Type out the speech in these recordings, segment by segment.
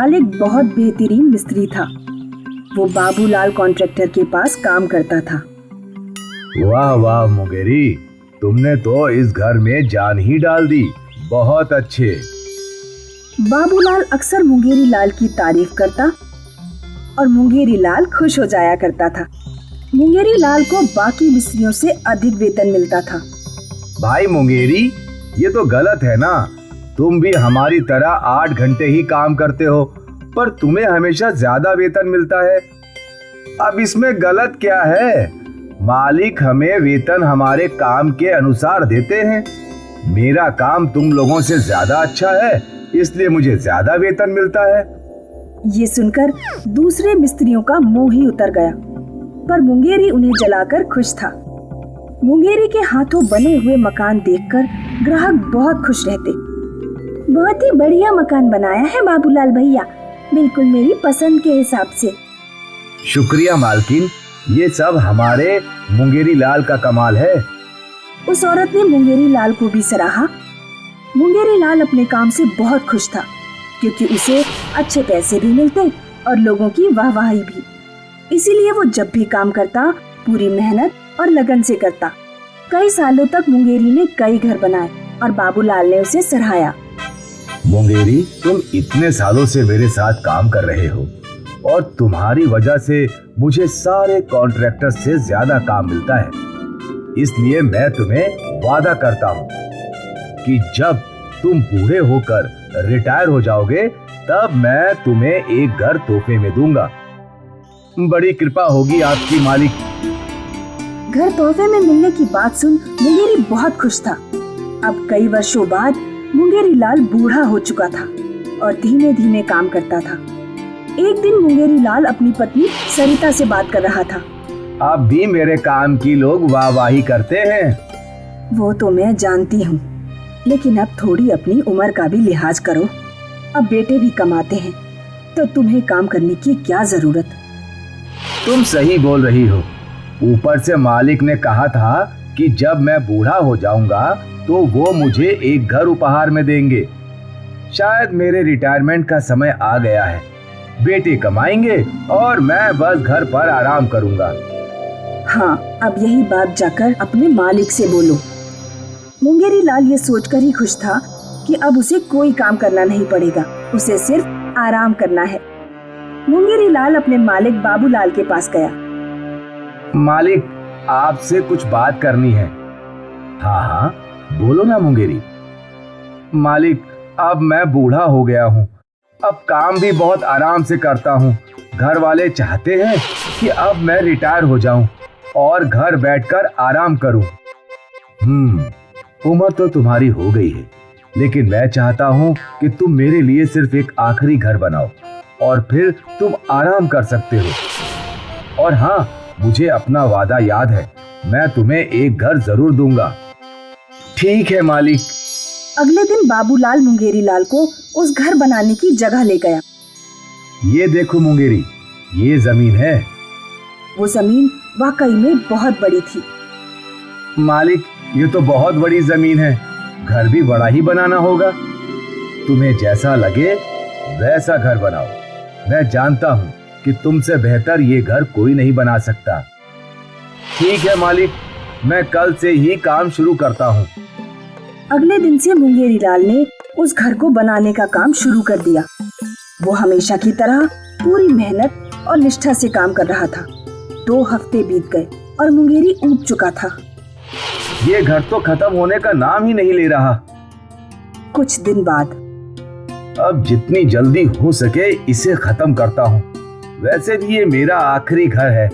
लाल एक बहुत बेहतरीन मिस्त्री था। वो बाबूलाल कॉन्ट्रैक्टर के पास काम करता था। वाह वाह मुंगेरी, तुमने तो इस घर में जान ही डाल दी। बहुत अच्छे। बाबूलाल अक्सर मुंगेरी लाल की तारीफ करता और मुंगेरी लाल खुश हो जाया करता था। मुंगेरी लाल को बाकी मिस्त्रियों से अधिक वेतन मिलता था। भाई मुंगेरी, ये तो गलत है ना। तुम भी हमारी तरह 8 घंटे ही काम करते हो, पर तुम्हें हमेशा ज्यादा वेतन मिलता है। अब इसमें गलत क्या है? मालिक हमें वेतन हमारे काम के अनुसार देते हैं। मेरा काम तुम लोगों से ज्यादा अच्छा है, इसलिए मुझे ज्यादा वेतन मिलता है। ये सुनकर दूसरे मिस्त्रियों का मुंह ही उतर गया, पर मुंगेरी उन्हें जलाकर खुश था। मुंगेरी के हाथों बने हुए मकान देखकर ग्राहक बहुत खुश रहते। बहुत ही बढ़िया मकान बनाया है बाबूलाल भैया, बिल्कुल मेरी पसंद के हिसाब से। शुक्रिया मालकिन, ये सब हमारे मुंगेरी लाल का कमाल है। उस औरत ने मुंगेरी लाल को भी सराहा। मुंगेरी लाल अपने काम से बहुत खुश था, क्योंकि उसे अच्छे पैसे भी मिलते और लोगों की वाहवाही भी। इसीलिए वो जब भी काम करता पूरी मेहनत और लगन से करता। कई सालों तक मुंगेरी ने कई घर बनाए और बाबूलाल ने उसे सराहाया। मुंगेरी, तुम इतने सालों से मेरे साथ काम कर रहे हो और तुम्हारी वजह से मुझे सारे कॉन्ट्रैक्टर से ज्यादा काम मिलता है। इसलिए मैं तुम्हें वादा करता हूँ कि जब तुम बूढ़े होकर रिटायर हो जाओगे, तब मैं तुम्हें एक घर तोहफे में दूंगा। बड़ी कृपा होगी आपकी मालिक। घर तोहफे में मिलने की बात सुन मुंगेरी बहुत खुश था। अब कई वर्षों बाद मुंगेरी लाल बूढ़ा हो चुका था और धीमे धीमे काम करता था। एक दिन मुंगेरी लाल अपनी पत्नी सरिता से बात कर रहा था। अब भी मेरे काम की लोग वाहवाही करते हैं। वो तो मैं जानती हूँ, लेकिन अब थोड़ी अपनी उम्र का भी लिहाज करो। अब बेटे भी कमाते हैं, तो तुम्हें काम करने की क्या जरूरत। तुम सही बोल रही हो। ऊपर से मालिक ने कहा था कि जब मैं बूढ़ा हो जाऊंगा तो वो मुझे एक घर उपहार में देंगे। शायद मेरे रिटायरमेंट का समय आ गया है। बेटे कमाएंगे और मैं बस घर पर आराम करूंगा। हाँ, अब यही बात जाकर अपने मालिक से बोलो। मुंगेरी लाल ये सोचकर ही खुश था कि अब उसे कोई काम करना नहीं पड़ेगा, उसे सिर्फ आराम करना है। मुंगेरी लाल अपने मालिक बाबूलाल के पास गया। मालिक, आपसे कुछ बात करनी है। हाँ हाँ, बोलो ना मुंगेरी। मालिक, अब मैं बूढ़ा हो गया हूँ। अब काम भी बहुत आराम से करता हूँ। घर वाले चाहते हैं कि अब मैं रिटायर हो जाऊं और घर बैठकर आराम करूं। उम्र तो तुम्हारी हो गई है, लेकिन मैं चाहता हूं कि तुम मेरे लिए सिर्फ एक आखिरी घर बनाओ और फिर तुम आराम कर सकते हो। और हाँ, मुझे अपना वादा याद है, मैं तुम्हें एक घर जरूर दूंगा। ठीक है मालिक। अगले दिन बाबूलाल मुंगेरी लाल को उस घर बनाने की जगह ले गया। ये देखो मुंगेरी, ये जमीन है। वो जमीन वाकई में बहुत बड़ी थी। मालिक, ये तो बहुत बड़ी जमीन है। घर भी बड़ा ही बनाना होगा। तुम्हें जैसा लगे वैसा घर बनाओ। मैं जानता हूँ कि तुमसे बेहतर ये घर कोई नहीं बना सकता। ठीक है मालिक, मैं कल से ही काम शुरू करता हूँ। अगले दिन से मुंगेरी लाल ने उस घर को बनाने का काम शुरू कर दिया। वो हमेशा की तरह पूरी मेहनत और निष्ठा से काम कर रहा था। 2 हफ्ते बीत गए और मुंगेरी ऊब चुका था। ये घर तो खत्म होने का नाम ही नहीं ले रहा। कुछ दिन बाद, अब जितनी जल्दी हो सके इसे खत्म करता हूँ। वैसे भी ये मेरा आखिरी घर है।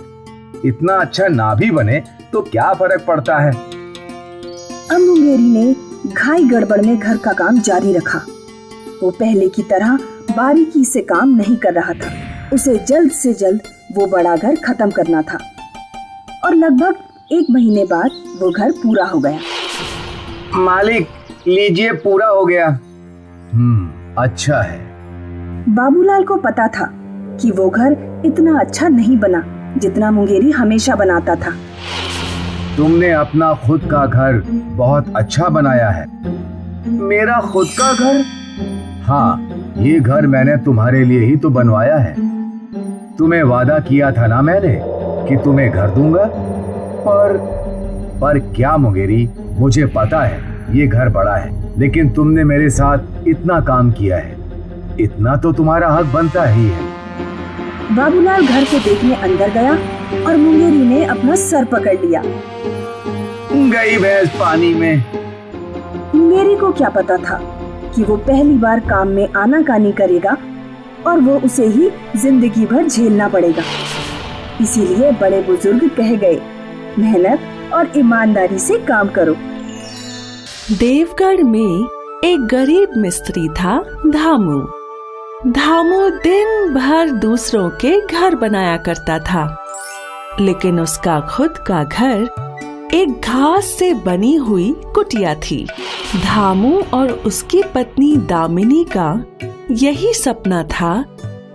इतना अच्छा ना भी बने तो क्या फर्क पड़ता है। अब मुंगेरी ने घाई गड़बड़ में घर का काम जारी रखा। वो पहले की तरह बारीकी से काम नहीं कर रहा था। उसे जल्द से जल्द वो बड़ा घर खत्म करना था और लगभग 1 महीने बाद वो घर पूरा हो गया। मालिक, लीजिए, पूरा हो गया। अच्छा है। बाबूलाल को पता था कि वो घर इतना अच्छा नहीं बना जितना मुंगेरी हमेशा बनाता था। तुमने अपना खुद का घर बहुत अच्छा बनाया है। मेरा खुद का घर? हाँ, ये घर मैंने तुम्हारे लिए ही तो बनवाया है। तुम्हें वादा किया था ना मैंने कि तुम्हें घर दूंगा। पर क्या मुंगेरी, मुझे पता है ये घर बड़ा है, लेकिन तुमने मेरे साथ इतना काम किया है, इतना तो तुम्हारा हक बनता ही है। बाबूलाल घर को देखने अंदर गया और मुंगेरी ने अपना सर पकड़ लिया। गई भैंस पानी में। मुंगेरी को क्या पता था कि वो पहली बार काम में आनाकानी करेगा और वो उसे ही जिंदगी भर झेलना पड़ेगा। इसीलिए बड़े बुजुर्ग कह गए, मेहनत और ईमानदारी से काम करो। देवगढ़ में एक गरीब मिस्त्री था, धामू। धामू दिन भर दूसरों के घर बनाया करता था, लेकिन उसका खुद का घर एक घास से बनी हुई कुटिया थी। धामू और उसकी पत्नी दामिनी का यही सपना था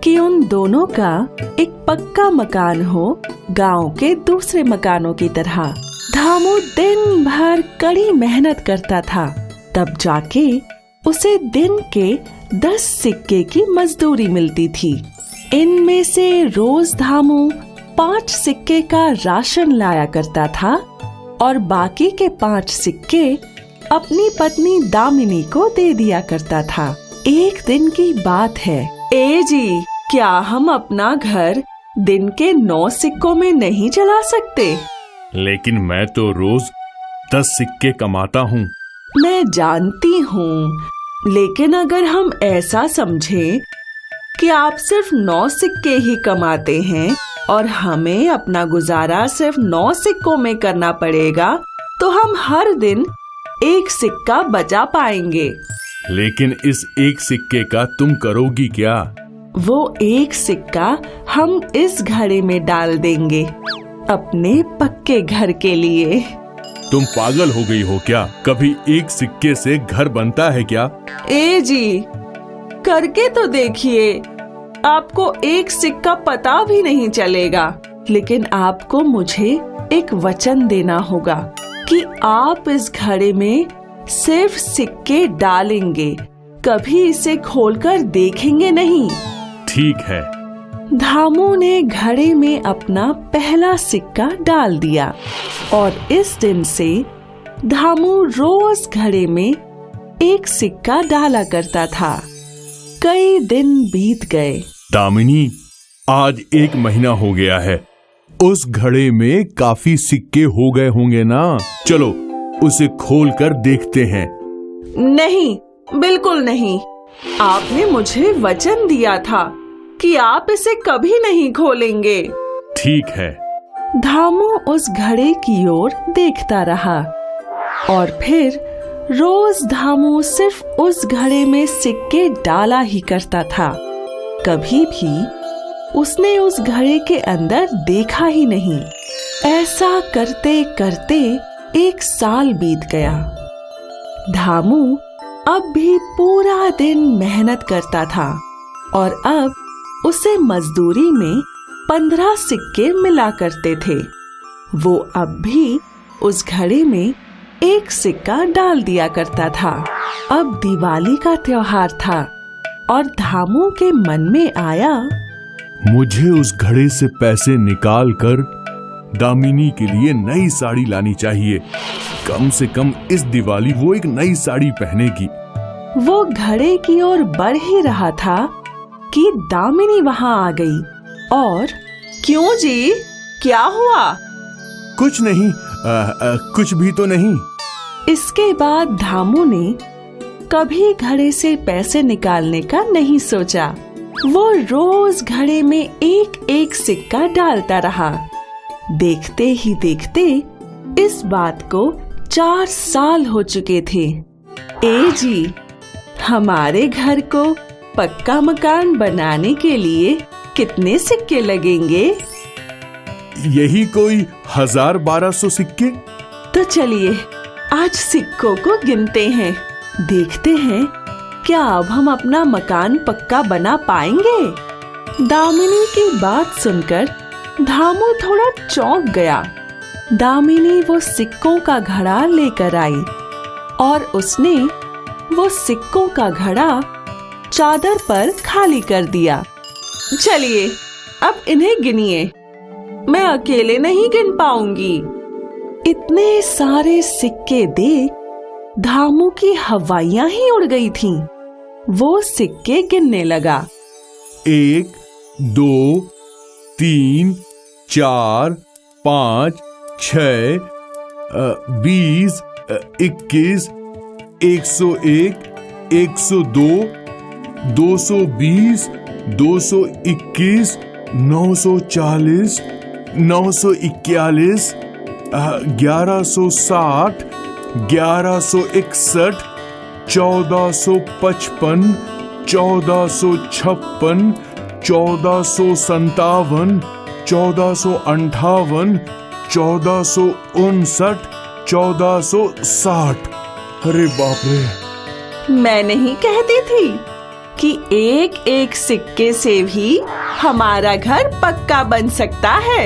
कि उन दोनों का एक पक्का मकान हो, गांव के दूसरे मकानों की तरह। धामू दिन भर कड़ी मेहनत करता था, तब जाके उसे दिन के 10 सिक्के की मजदूरी मिलती थी। इनमें से रोज धामू 5 सिक्के का राशन लाया करता था और बाकी के 5 सिक्के अपनी पत्नी दामिनी को दे दिया करता था। एक दिन की बात है, ए जी, क्या हम अपना घर दिन के 9 सिक्कों में नहीं चला सकते? लेकिन मैं तो रोज 10 सिक्के कमाता हूँ। मैं जानती हूँ, लेकिन अगर हम ऐसा समझें कि आप सिर्फ 9 सिक्के ही कमाते हैं और हमें अपना गुजारा सिर्फ 9 सिक्कों में करना पड़ेगा, तो हम हर दिन 1 सिक्का बचा पाएंगे। लेकिन इस 1 सिक्के का तुम करोगी क्या? वो 1 सिक्का हम इस घड़े में डाल देंगे, अपने पक्के घर के लिए। तुम पागल हो गई हो क्या? कभी 1 सिक्के से घर बनता है क्या? ए जी, करके तो देखिए, आपको 1 सिक्का पता भी नहीं चलेगा। लेकिन आपको मुझे एक वचन देना होगा कि आप इस घड़े में सिर्फ सिक्के डालेंगे, कभी इसे खोलकर देखेंगे नहीं। ठीक है। धामू ने घड़े में अपना पहला सिक्का डाल दिया और इस दिन से धामू रोज घड़े में 1 सिक्का डाला करता था। कई दिन बीत गए। दामिनी, आज 1 महीना हो गया है। उस घड़े में काफी सिक्के हो गए होंगे ना? चलो उसे खोलकर देखते हैं। नहीं, बिल्कुल नहीं। आपने मुझे वचन दिया था कि आप इसे कभी नहीं खोलेंगे। ठीक है। धामू उस घड़े की ओर देखता रहा और फिर रोज धामू सिर्फ उस घड़े में सिक्के डाला ही करता था। कभी भी उसने उस घड़े के अंदर देखा ही नहीं। ऐसा करते करते 1 साल बीत गया। धामू अब भी पूरा दिन मेहनत करता था और अब उसे मजदूरी में 15 सिक्के मिला करते थे। वो अब भी उस घड़े में 1 सिक्का डाल दिया करता था। अब दिवाली का त्योहार था और धामू के मन में आया, मुझे उस घड़े से पैसे निकाल कर दामिनी के लिए नई साड़ी लानी चाहिए। कम से कम इस दिवाली वो एक नई साड़ी पहनेगी। वो घड़े की ओर बढ़ ही रहा था कि दामिनी वहां आ गई और, क्यों जी, क्या हुआ? कुछ नहीं, कुछ भी तो नहीं। इसके बाद धामू ने कभी घड़े से पैसे निकालने का नहीं सोचा। वो रोज घड़े में 1 सिक्का डालता रहा। देखते ही देखते इस बात को 4 साल हो चुके थे। ए जी, हमारे घर को पक्का मकान बनाने के लिए कितने सिक्के लगेंगे? यही कोई 1000-1200 सिक्के। तो चलिए आज सिक्कों को गिनते हैं, देखते हैं क्या अब हम अपना मकान पक्का बना पाएंगे। दामिनी की बात सुनकर धामू थोड़ा चौंक गया। दामिनी वो सिक्कों का घड़ा लेकर आई और उसने वो सिक्कों का घड़ा चादर पर खाली कर दिया। चलिए अब इन्हें गिनिए, मैं अकेले नहीं गिन पाऊंगी। इतने सारे सिक्के देख धामू की हवाइयां ही उड़ गई थीं। वो सिक्के गिनने लगा। 1, 2, 3, 4, 5, 6, 20, 21, 101, 102, 220, 221, 940, 941, 1160, 1161, 1455, 1456, 1457, 1458, 1459, 1460। अरे बाप रे! मैं नहीं कहती थी कि एक एक सिक्के से भी हमारा घर पक्का बन सकता है।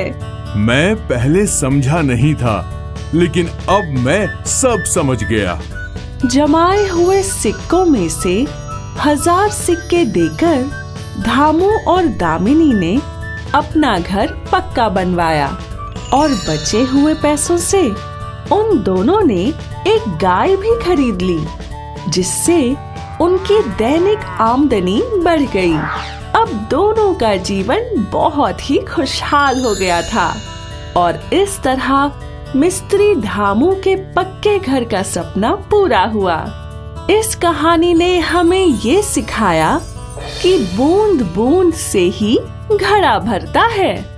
मैं पहले समझा नहीं था, लेकिन अब मैं सब समझ गया। जमाए हुए सिक्कों में से 1000 सिक्के देकर धामू और दामिनी ने अपना घर पक्का बनवाया और बचे हुए पैसों से उन दोनों ने एक गाय भी खरीद ली, जिससे उनकी दैनिक आमदनी बढ़ गई। अब दोनों का जीवन बहुत ही खुशहाल हो गया था और इस तरह मिस्त्री धामू के पक्के घर का सपना पूरा हुआ। इस कहानी ने हमें ये सिखाया कि बूंद बूंद से ही घड़ा भरता है।